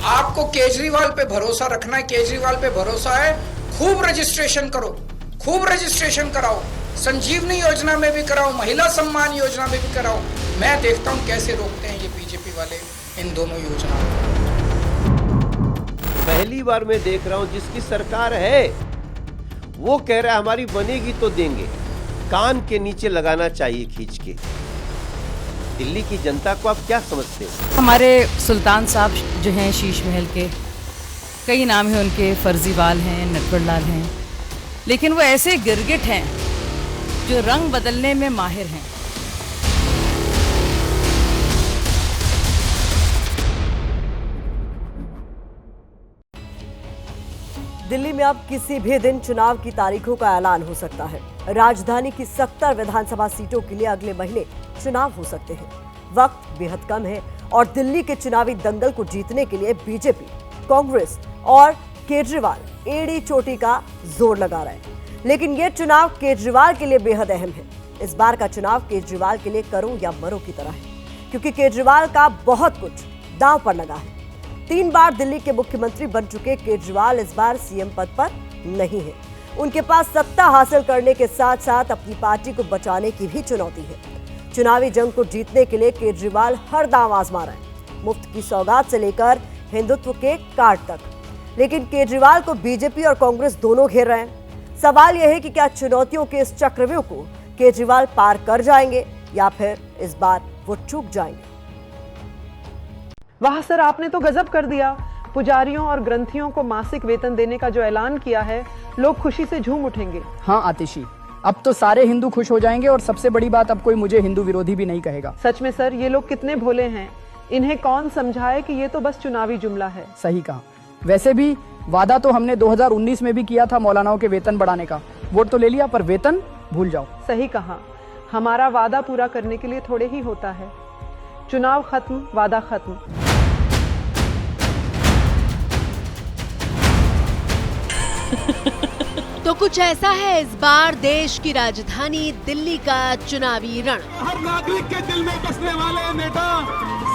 आपको केजरीवाल पे भरोसा रखना है, केजरीवाल पे भरोसा है, खूब रजिस्ट्रेशन करो, खूब रजिस्ट्रेशन कराओ, संजीवनी योजना में भी कराओ, महिला सम्मान योजना में भी कराओ। मैं देखता हूं कैसे रोकते हैं ये बीजेपी वाले इन दोनों योजनाओं को। पहली बार मैं देख रहा हूं जिसकी सरकार है वो कह रहा है हमारी बनेगी तो देंगे, कान के नीचे लगाना चाहिए खींच के। दिल्ली की जनता को आप क्या समझते हो? हमारे सुल्तान साहब जो हैं शीश महल के, कई नाम हैं उनके, फर्जीवाल हैं, नटवरलाल हैं, लेकिन वो ऐसे गिरगिट हैं जो रंग बदलने में माहिर हैं। दिल्ली में अब किसी भी दिन चुनाव की तारीखों का ऐलान हो सकता है। राजधानी की 70 विधानसभा सीटों के लिए अगले महीने चुनाव हो सकते हैं। वक्त बेहद कम है और दिल्ली के चुनावी दंगल को जीतने के लिए बीजेपी, कांग्रेस और केजरीवाल एड़ी चोटी का जोर लगा रहे हैं। लेकिन ये चुनाव केजरीवाल के लिए बेहद अहम है। इस बार का चुनाव केजरीवाल के लिए करो या मरो की तरह है, क्योंकि केजरीवाल का बहुत कुछ दांव पर लगा है। 3 बार दिल्ली के मुख्यमंत्री बन चुके केजरीवाल इस बार सीएम पद पर नहीं है। उनके पास सत्ता हासिल करने के साथ साथ अपनी पार्टी को बचाने की भी चुनौती है। चुनावी जंग को जीतने के लिए केजरीवाल हर दांव आजमा रहे हैं, मुफ्त की सौगात से लेकर हिंदुत्व के कार्ड तक। लेकिन केजरीवाल को बीजेपी और कांग्रेस दोनों घेर रहे हैं। सवाल यह है कि क्या चुनौतियों के इस चक्रव्यूह को केजरीवाल पार कर जाएंगे या फिर इस बार वो चूक जाएंगे? वाह सर, आपने तो गजब कर दिया। पुजारियों और ग्रंथियों को मासिक वेतन देने का जो ऐलान किया है, लोग खुशी से झूम उठेंगे। हाँ आतिशी, अब तो सारे हिंदू खुश हो जाएंगे और सबसे बड़ी बात, अब कोई मुझे हिंदू विरोधी भी नहीं कहेगा। सच में सर, ये लोग कितने भोले हैं। इन्हें कौन समझाए कि ये तो बस चुनावी जुमला है। सही कहा। वैसे भी वादा तो हमने 2019 में भी किया था मौलानाओं के वेतन बढ़ाने का। वोट तो ले लिया, पर वेतन भूल जाओ। सही कहा। हमारा वादा पूरा करने के लिए थोड़े ही होता है। चुनाव खत्म, वादा खत्म। तो कुछ ऐसा है इस बार देश की राजधानी दिल्ली का चुनावी रण। हर नागरिक के दिल में बसने वाले नेता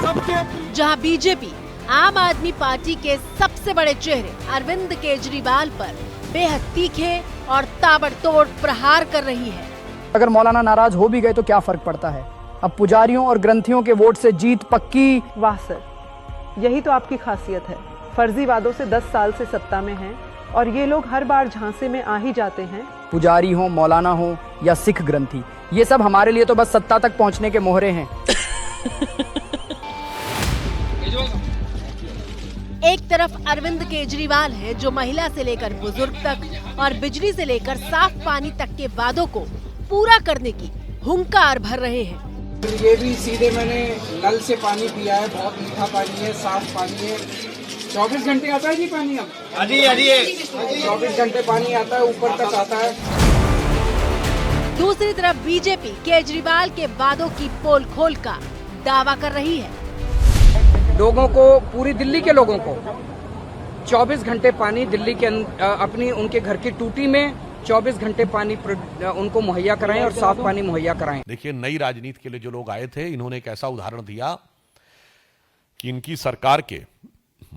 सबके, जहां बीजेपी आम आदमी पार्टी के सबसे बड़े चेहरे अरविंद केजरीवाल पर बेहद तीखे और ताबड़तोड़ प्रहार कर रही है। अगर मौलाना नाराज हो भी गए तो क्या फर्क पड़ता है, अब पुजारियों और ग्रंथियों के वोट से जीत पक्की। वाह सर, यही तो आपकी खासियत है। फर्जी वादों से 10 साल से सत्ता में हैं और ये लोग हर बार झांसे में आ ही जाते हैं। पुजारी हो, मौलाना हो या सिख ग्रंथी, ये सब हमारे लिए तो बस सत्ता तक पहुंचने के मोहरे हैं। एक तरफ अरविंद केजरीवाल है जो महिला से लेकर बुजुर्ग तक और बिजली से लेकर साफ पानी तक के वादों को पूरा करने की हुंकार भर रहे हैं। ये भी सीधे मैंने नल से पानी पिया है, बहुत मीठा पानी है, साफ पानी है। 24 घंटे आता है जी पानी। अब 24 घंटे पानी आता है, ऊपर तक आता है। दूसरी तरफ बीजेपी केजरीवाल के वादों की पोल खोल का दावा कर रही है। लोगों को, पूरी दिल्ली के लोगों को 24 घंटे पानी दिल्ली के अपनी उनके घर की टूटी में 24 घंटे पानी उनको मुहैया कराएं और साफ पानी मुहैया कराएं। देखिए, नई राजनीति के लिए जो लोग आए थे, इन्होंने एक ऐसा उदाहरण दिया कि इनकी सरकार के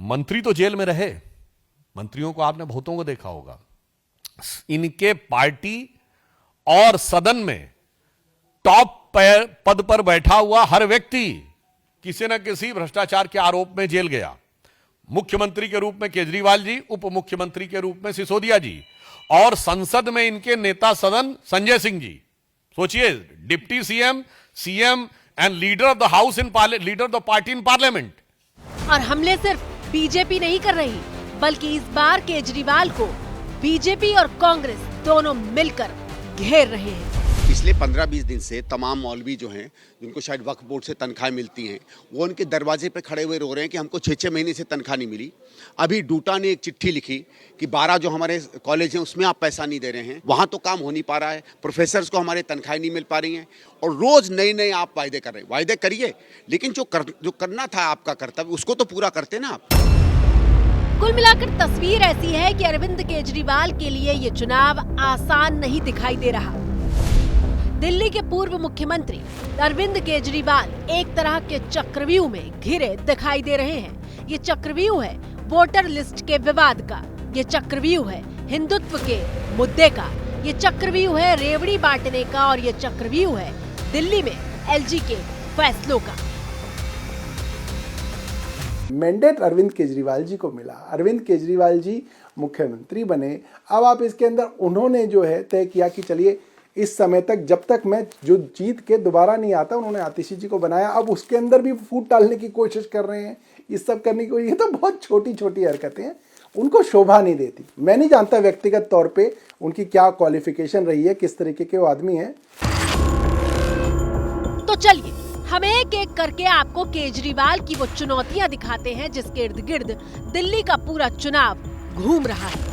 मंत्री तो जेल में रहे, मंत्रियों को आपने बहुतों को देखा होगा, इनके पार्टी और सदन में टॉप पद पर बैठा हुआ हर व्यक्ति किसी न किसी भ्रष्टाचार के आरोप में जेल गया। मुख्यमंत्री के रूप में केजरीवाल जी, उप मुख्यमंत्री के रूप में सिसोदिया जी, और संसद में इनके नेता सदन संजय सिंह जी। सोचिए, deputy CM, CM and leader of the house in leader of the party in parliament. और हमले सिर्फ बीजेपी नहीं कर रही, बल्कि इस बार केजरीवाल को बीजेपी और कांग्रेस दोनों मिलकर घेर रहे हैं। पिछले 15-20 दिन से तमाम मौलवी जो हैं, जिनको शायद वक्फ बोर्ड से तनख्वाह मिलती हैं, वो उनके दरवाजे पे खड़े हुए रो रहे हैं कि हमको 6-6 महीने से तनख्वाह नहीं मिली। अभी डूटा ने एक चिट्ठी लिखी कि 12 जो हमारे कॉलेज हैं उसमें आप पैसा नहीं दे रहे हैं, वहाँ तो काम हो नहीं पा रहा है, प्रोफेसर्स को हमारे तनख्वाहें नहीं मिल पा रही हैं, और रोज नए नए आप वायदे कर रहे हैं। वायदे करिए, लेकिन जो करना था आपका कर्तव्य उसको तो पूरा करते ना आप। कुल मिलाकर तस्वीर ऐसी है कि अरविंद केजरीवाल के लिए ये चुनाव आसान नहीं दिखाई दे रहा। दिल्ली के पूर्व मुख्यमंत्री अरविंद केजरीवाल एक तरह के चक्रव्यूह में घिरे दिखाई दे रहे हैं। ये चक्रव्यूह है वोटर लिस्ट के विवाद का, ये चक्रव्यूह है हिंदुत्व के मुद्दे का, ये चक्रव्यूह है रेवड़ी बांटने का और ये चक्रव्यूह है दिल्ली में एलजी के फैसलों का। मैंडेट अरविंद केजरीवाल जी को मिला, अरविंद केजरीवाल जी मुख्यमंत्री बने। अब आप इसके अंदर उन्होंने जो है तय किया कि चलिए इस समय तक, जब तक मैं जो जीत के दोबारा नहीं आता, उन्होंने आतिशी जी को बनाया। अब उसके अंदर भी फूट डालने की कोशिश कर रहे हैं, ये सब करने की। ये तो बहुत छोटी छोटी हरकतें हैं, उनको शोभा नहीं देती। मैं नहीं जानता व्यक्तिगत तौर पे उनकी क्या क्वालिफिकेशन रही है, किस तरीके के वो आदमी हैं। तो चलिए हम एक एक करके आपको केजरीवाल की वो चुनौतियां दिखाते हैं जिसके इर्द गिर्द दिल्ली का पूरा चुनाव घूम रहा है।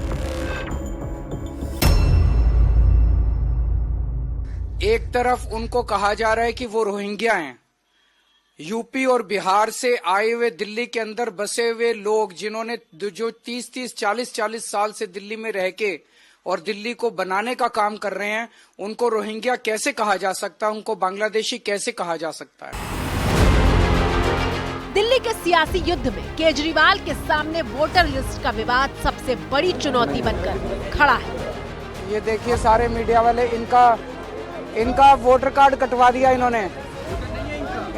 एक तरफ उनको कहा जा रहा है कि वो रोहिंग्या हैं, यूपी और बिहार से आए हुए दिल्ली के अंदर बसे हुए लोग जिन्होंने जो 30-30, 40-40 साल से दिल्ली में रह के और दिल्ली को बनाने का काम कर रहे हैं, उनको रोहिंग्या कैसे कहा जा सकता है, उनको बांग्लादेशी कैसे कहा जा सकता है। दिल्ली के सियासी युद्ध में केजरीवाल के सामने वोटर लिस्ट का विवाद सबसे बड़ी चुनौती बनकर खड़ा है। ये देखिए सारे मीडिया वाले, इनका वोटर कार्ड कटवा दिया इन्होंने,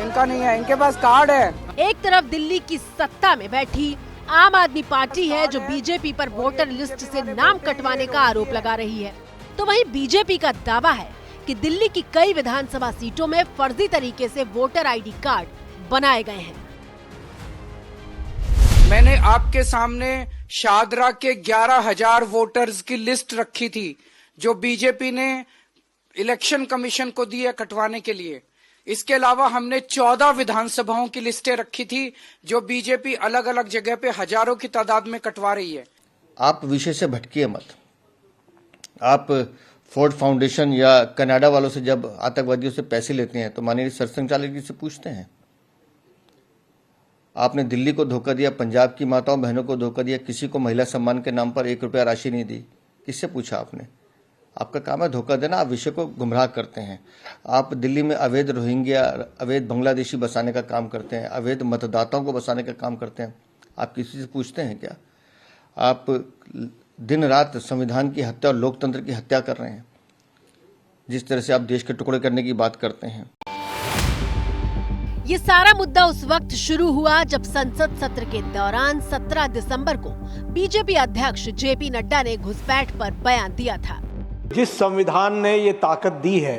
इनका नहीं है, इनके पास कार्ड है। एक तरफ दिल्ली की सत्ता में बैठी आम आदमी पार्टी है जो बीजेपी पर वोटर लिस्ट से नाम कटवाने का आरोप लगा रही है, तो वहीं बीजेपी का दावा है कि दिल्ली की कई विधानसभा सीटों में फर्जी तरीके से वोटर आईडी कार्ड बनाए गए हैं। मैंने आपके सामने शादरा के 11,000 वोटर्स की लिस्ट रखी थी जो बीजेपी ने इलेक्शन कमीशन को दी है कटवाने के लिए। इसके अलावा हमने 14 विधानसभाओं की लिस्टें रखी थी जो बीजेपी अलग अलग जगह पे हजारों की तादाद में कटवा रही है। आप विषय से भटकिए मत। आप फोर्ड फाउंडेशन या कनाडा वालों से जब आतंकवादियों से पैसे लेते हैं तो माननीय सरसंघचालक जी से पूछते हैं। आपने दिल्ली को धोखा दिया, पंजाब की माताओं बहनों को धोखा दिया, किसी को महिला सम्मान के नाम पर 1 रुपया राशि नहीं दी। किससे पूछा आपने? आपका काम है धोखा देना, आप विषय को गुमराह करते हैं। आप दिल्ली में अवैध रोहिंग्या, अवैध बांग्लादेशी बसाने का काम करते हैं, अवैध मतदाताओं को बसाने का काम करते हैं। आप किसी से पूछते हैं क्या? आप दिन रात संविधान की हत्या और लोकतंत्र की हत्या कर रहे हैं। जिस तरह से आप देश के टुकड़े करने की बात करते हैं। ये सारा मुद्दा उस वक्त शुरू हुआ जब संसद सत्र के दौरान 17 दिसंबर को बीजेपी अध्यक्ष जेपी नड्डा ने घुसपैठ पर बयान दिया था। जिस संविधान ने ये ताकत दी है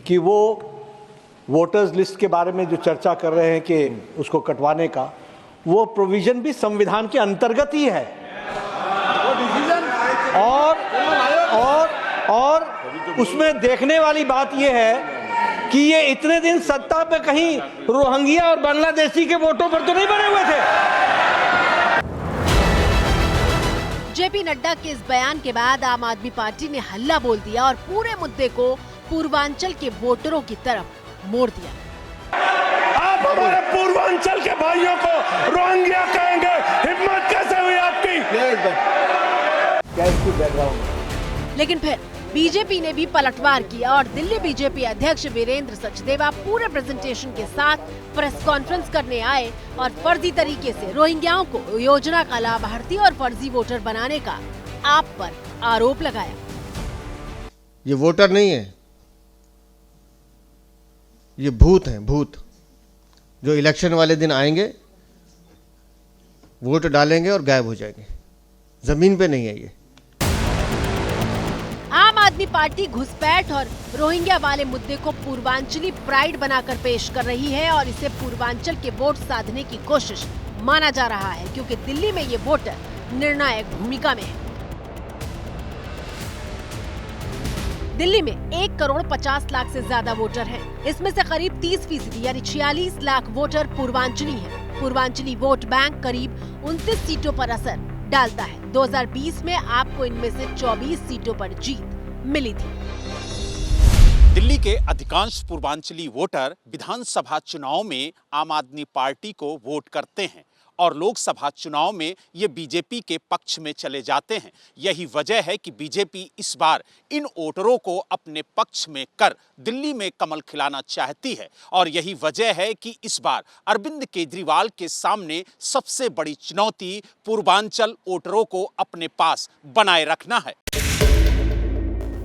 कि वो वोटर्स लिस्ट के बारे में जो चर्चा कर रहे हैं कि उसको कटवाने का, वो प्रोविजन भी संविधान के अंतर्गत ही है। और उसमें देखने वाली बात ये है कि ये इतने दिन सत्ता पे कहीं रोहिंग्या और बांग्लादेशी के वोटों पर तो नहीं बने हुए थे। जेपी नड्डा के इस बयान के बाद आम आदमी पार्टी ने हल्ला बोल दिया और पूरे मुद्दे को पूर्वांचल के वोटरों की तरफ मोड़ दिया। आप हमारे पूर्वांचल के भाइयों को रोहिंग्या कहेंगे, हिम्मत कैसे हुई आपकी? क्या इसकी बैकग्राउंड? लेकिन फिर बीजेपी ने भी पलटवार किया और दिल्ली बीजेपी अध्यक्ष वीरेंद्र सचदेवा पूरे प्रेजेंटेशन के साथ प्रेस कॉन्फ्रेंस करने आए और फर्जी तरीके से रोहिंग्याओं को योजना का लाभार्थी और फर्जी वोटर बनाने का आप पर आरोप लगाया। ये वोटर नहीं है, ये भूत हैं, भूत जो इलेक्शन वाले दिन आएंगे, वोट डालेंगे और गायब हो जाएंगे। जमीन पे नहीं है ये। आम आदमी पार्टी घुसपैठ और रोहिंग्या वाले मुद्दे को पूर्वांचली प्राइड बनाकर पेश कर रही है और इसे पूर्वांचल के वोट साधने की कोशिश माना जा रहा है क्योंकि दिल्ली में ये वोटर निर्णायक भूमिका में है। दिल्ली में 1 करोड़ 50 लाख से ज्यादा वोटर हैं। इसमें से करीब 30% यानी 46 लाख वोटर पूर्वांचली हैं। पूर्वांचली वोट बैंक करीब 29 सीटों पर असर डालता है। 2020 में आपको इनमें से 24 सीटों पर जीत मिली थी। दिल्ली के अधिकांश पूर्वांचली वोटर विधानसभा चुनाव में आम आदमी पार्टी को वोट करते हैं और लोकसभा चुनाव में ये बीजेपी के पक्ष में चले जाते हैं। यही वजह है कि बीजेपी इस बार इन वोटरों को अपने पक्ष में कर दिल्ली में कमल खिलाना चाहती है और यही वजह है कि इस बार अरविंद केजरीवाल के सामने सबसे बड़ी चुनौती पूर्वांचल वोटरों को अपने पास बनाए रखना है।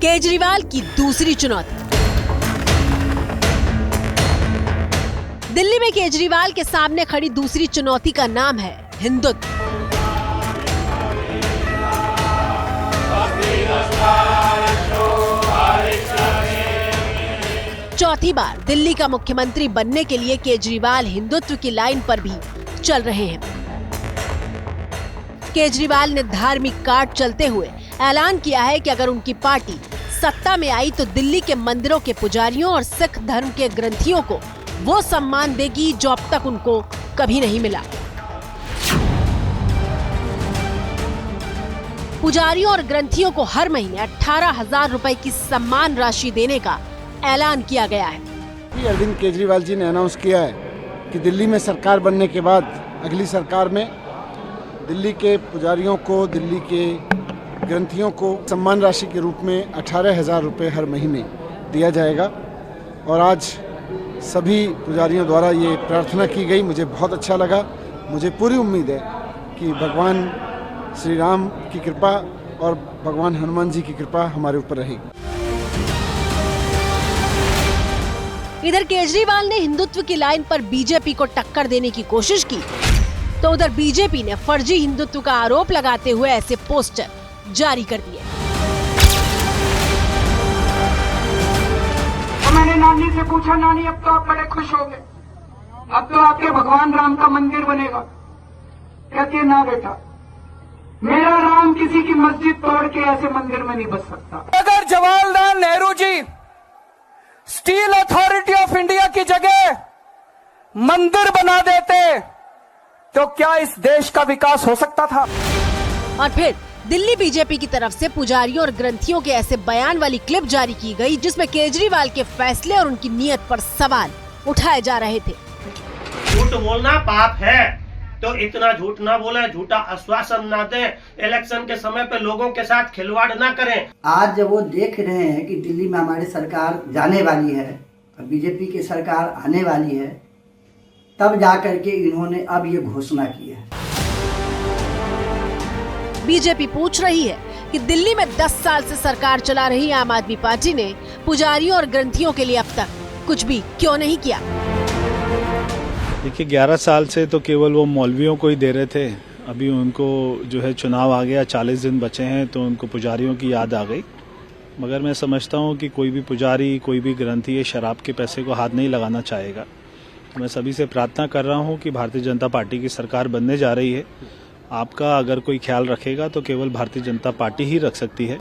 केजरीवाल की दूसरी चुनौती। दिल्ली में केजरीवाल के सामने खड़ी दूसरी चुनौती का नाम है हिंदुत्व। चौथी बार दिल्ली का मुख्यमंत्री बनने के लिए केजरीवाल हिंदुत्व की लाइन पर भी चल रहे हैं। केजरीवाल ने धार्मिक कार्ड चलते हुए ऐलान किया है कि अगर उनकी पार्टी सत्ता में आई तो दिल्ली के मंदिरों के पुजारियों और सिख धर्म के ग्रंथियों को वो सम्मान देगी जो अब तक उनको कभी नहीं मिला। पुजारियों और ग्रंथियों को हर महीने 18,000 रुपए की सम्मान राशि देने का ऐलान किया गया है। अरविंद केजरीवाल जी ने अनाउंस किया है कि दिल्ली में सरकार बनने के बाद अगली सरकार में दिल्ली के पुजारियों को, दिल्ली के ग्रंथियों को सम्मान राशि के रूप में 18,000 रुपये हर महीने दिया जाएगा। और आज सभी पुजारियों द्वारा ये प्रार्थना की गई, मुझे बहुत अच्छा लगा। मुझे पूरी उम्मीद है कि भगवान श्री राम की कृपा और भगवान हनुमान जी की कृपा हमारे ऊपर रहेगी। इधर केजरीवाल ने हिंदुत्व की लाइन पर बीजेपी को टक्कर देने की कोशिश की तो उधर बीजेपी ने फर्जी हिंदुत्व का आरोप लगाते हुए ऐसे पोस्टर जारी कर दिए। मैंने नानी से पूछा, नानी अब तो आप बड़े खुश हो गए, अब तो आपके भगवान राम का मंदिर बनेगा। कहती है ना बेटा, मेरा राम किसी की मस्जिद तोड़ के ऐसे मंदिर में नहीं बस सकता। अगर Jawaharlal Nehru ji steel authority of India की जगह मंदिर बना देते तो क्या इस देश का विकास हो सकता था? और फिर दिल्ली बीजेपी की तरफ से पुजारियों और ग्रंथियों के ऐसे बयान वाली क्लिप जारी की गई जिसमें केजरीवाल के फैसले और उनकी नीयत पर सवाल उठाए जा रहे थे। झूठ बोलना पाप है तो इतना झूठ ना बोले, झूठा आश्वासन ना दें, इलेक्शन के समय पे लोगों के साथ खिलवाड़ ना करें। आज जब वो देख रहे हैं कि दिल्ली में हमारी सरकार जाने वाली है, बीजेपी की सरकार आने वाली है, तब जाकर के इन्होंने अब ये घोषणा की है। बीजेपी पूछ रही है कि दिल्ली में 10 साल से सरकार चला रही आम आदमी पार्टी ने पुजारियों और ग्रंथियों के लिए अब तक कुछ भी क्यों नहीं किया? देखिए 11 साल से तो केवल वो मौलवियों को ही दे रहे थे। अभी उनको जो है चुनाव आ गया, 40 दिन बचे हैं तो उनको पुजारियों की याद आ गई। मगर मैं समझता हूँ कि कोई भी पुजारी, कोई भी ग्रंथी ये शराब के पैसे को हाथ नहीं लगाना चाहेगा। मैं सभी से प्रार्थना कर रहा हूँ कि भारतीय जनता पार्टी की सरकार बनने जा रही है। आपका अगर कोई ख्याल रखेगा तो केवल भारतीय जनता पार्टी ही रख सकती है।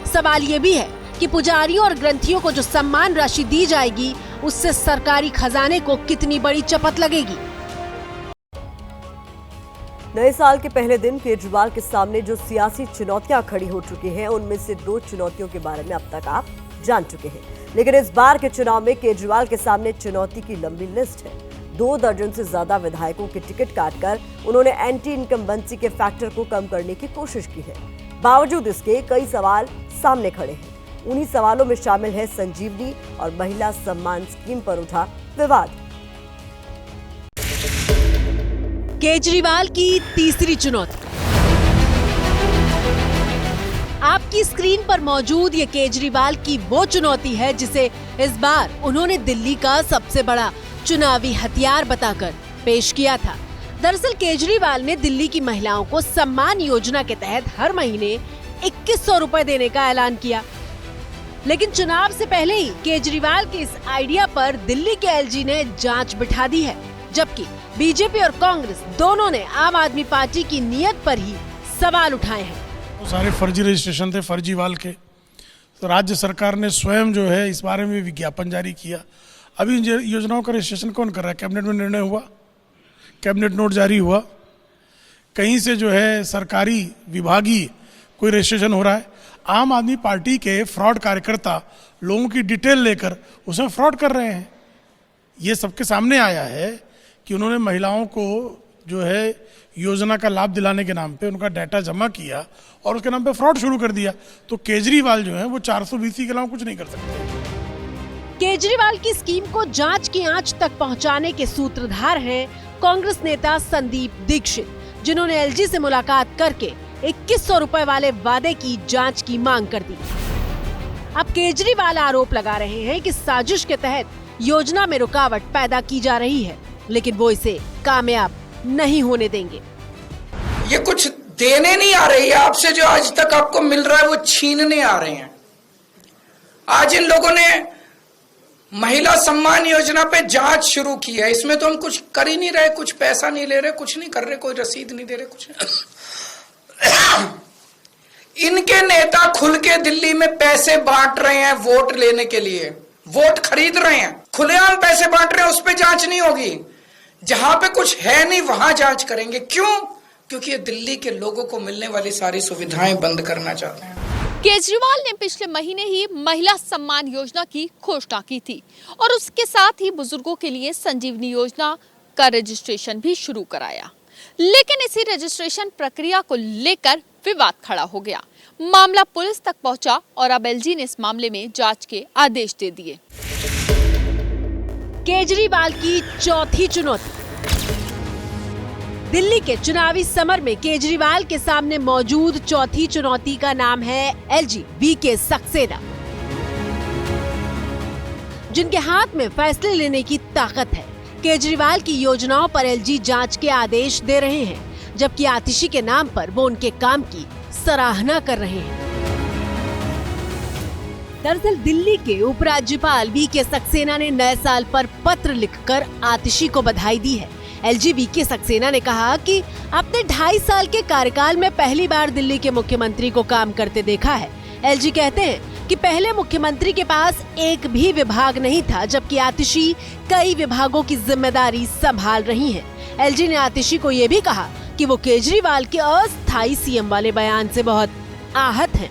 सवाल ये भी है कि पुजारियों और ग्रंथियों को जो सम्मान राशि दी जाएगी उससे सरकारी खजाने को कितनी बड़ी चपत लगेगी। नए साल के पहले दिन केजरीवाल के सामने जो सियासी चुनौतियां खड़ी हो चुकी हैं उनमें से 2 चुनौतियों के बारे में अब तक आप जान चुके हैं, लेकिन इस बार के चुनाव में केजरीवाल के सामने चुनौती की लंबी लिस्ट है। 2 दर्जन से ज्यादा विधायकों के टिकट काटकर उन्होंने एंटी इनकम्बेंसी के फैक्टर को कम करने की कोशिश की है। बावजूद इसके कई सवाल सामने खड़े हैं। उन्हीं सवालों में शामिल है संजीवनी और महिला सम्मान स्कीम पर उठा विवाद। केजरीवाल की तीसरी चुनौती। आपकी स्क्रीन पर मौजूद ये केजरीवाल की वो चुनौती है जिसे इस बार उन्होंने दिल्ली का सबसे बड़ा चुनावी हथियार बताकर पेश किया था। दरअसल केजरीवाल ने दिल्ली की महिलाओं को सम्मान योजना के तहत हर महीने 2100 रुपए देने का ऐलान किया, लेकिन चुनाव से पहले ही केजरीवाल के इस आइडिया पर दिल्ली के एलजी ने जांच बिठा दी है, जबकि बीजेपी और कांग्रेस दोनों ने आम आदमी पार्टी की नीयत पर ही सवाल उठाए हैं। वो सारे फर्जी रजिस्ट्रेशन थे फर्जीवाल के, तो राज्य सरकार ने स्वयं जो है इस बारे में विज्ञापन जारी किया। अभी योजनाओं का रजिस्ट्रेशन कौन कर रहा है? कैबिनेट में निर्णय हुआ, कैबिनेट नोट जारी हुआ, कहीं से जो है सरकारी विभागीय कोई रजिस्ट्रेशन हो रहा है। आम आदमी पार्टी के फ्रॉड कार्यकर्ता लोगों की डिटेल लेकर उसमें फ्रॉड कर रहे हैं। ये सबके सामने आया है कि उन्होंने महिलाओं को जो है योजना का लाभ दिलाने के नाम पे उनका डाटा जमा किया और उसके नाम पे फ्रॉड शुरू कर दिया। तो केजरीवाल जो है वो 420 के अलावा कुछ नहीं कर सकते। केजरीवाल की स्कीम को जांच की आंच तक पहुंचाने के सूत्रधार हैं कांग्रेस नेता संदीप दीक्षित, जिन्होंने एलजी से मुलाकात करके 2100 रुपए वाले वादे की जांच की मांग कर दी। अब केजरीवाल आरोप लगा रहे हैं कि साजिश के तहत योजना में रुकावट पैदा की जा रही है, लेकिन वो इसे कामयाब नहीं होने देंगे। ये कुछ देने नहीं आ रही है आपसे, जो आज तक आपको मिल रहा है वो छीनने आ रहे हैं। आज इन लोगों ने महिला सम्मान योजना पे जांच शुरू की है। इसमें तो हम कुछ कर ही नहीं रहे, कुछ पैसा नहीं ले रहे, कुछ नहीं कर रहे, कोई रसीद नहीं दे रहे, कुछ नहीं। इनके नेता खुल के दिल्ली में पैसे बांट रहे हैं वोट लेने के लिए, वोट खरीद रहे हैं, खुलेआम पैसे बांट रहे हैं। उस पर जांच नहीं होगी। जहां पे कुछ है नहीं वहां जांच करेंगे। क्यों? क्योंकि ये दिल्ली के लोगों को मिलने वाली सारी सुविधाएं बंद करना चाहते हैं। केजरीवाल ने पिछले महीने ही महिला सम्मान योजना की घोषणा की थी और उसके साथ ही बुजुर्गों के लिए संजीवनी योजना का रजिस्ट्रेशन भी शुरू कराया। लेकिन इसी रजिस्ट्रेशन प्रक्रिया को लेकर विवाद खड़ा हो गया। मामला पुलिस तक पहुंचा और अब एलजी ने इस मामले में जांच के आदेश दे दिए। केजरीवाल की चौथी चुनौती। दिल्ली के चुनावी समर में केजरीवाल के सामने मौजूद चौथी चुनौती का नाम है एलजी वीके सक्सेना, जिनके हाथ में फैसले लेने की ताकत है। केजरीवाल की योजनाओं पर एलजी जांच के आदेश दे रहे हैं, जबकि आतिशी के नाम पर वो उनके काम की सराहना कर रहे हैं। दरअसल दिल्ली के उपराज्यपाल वीके सक्सेना ने नए साल पर पत्र लिखकर आतिशी को बधाई दी है। एलजी वीके सक्सेना ने कहा कि अपने 2.5 साल के कार्यकाल में पहली बार दिल्ली के मुख्यमंत्री को काम करते देखा है। एलजी कहते हैं कि पहले मुख्यमंत्री के पास एक भी विभाग नहीं था, जबकि आतिशी कई विभागों की जिम्मेदारी संभाल रही हैं। एलजी ने आतिशी को ये भी कहा कि वो केजरीवाल के अस्थायी सीएम वाले बयान से बहुत आहत हैं।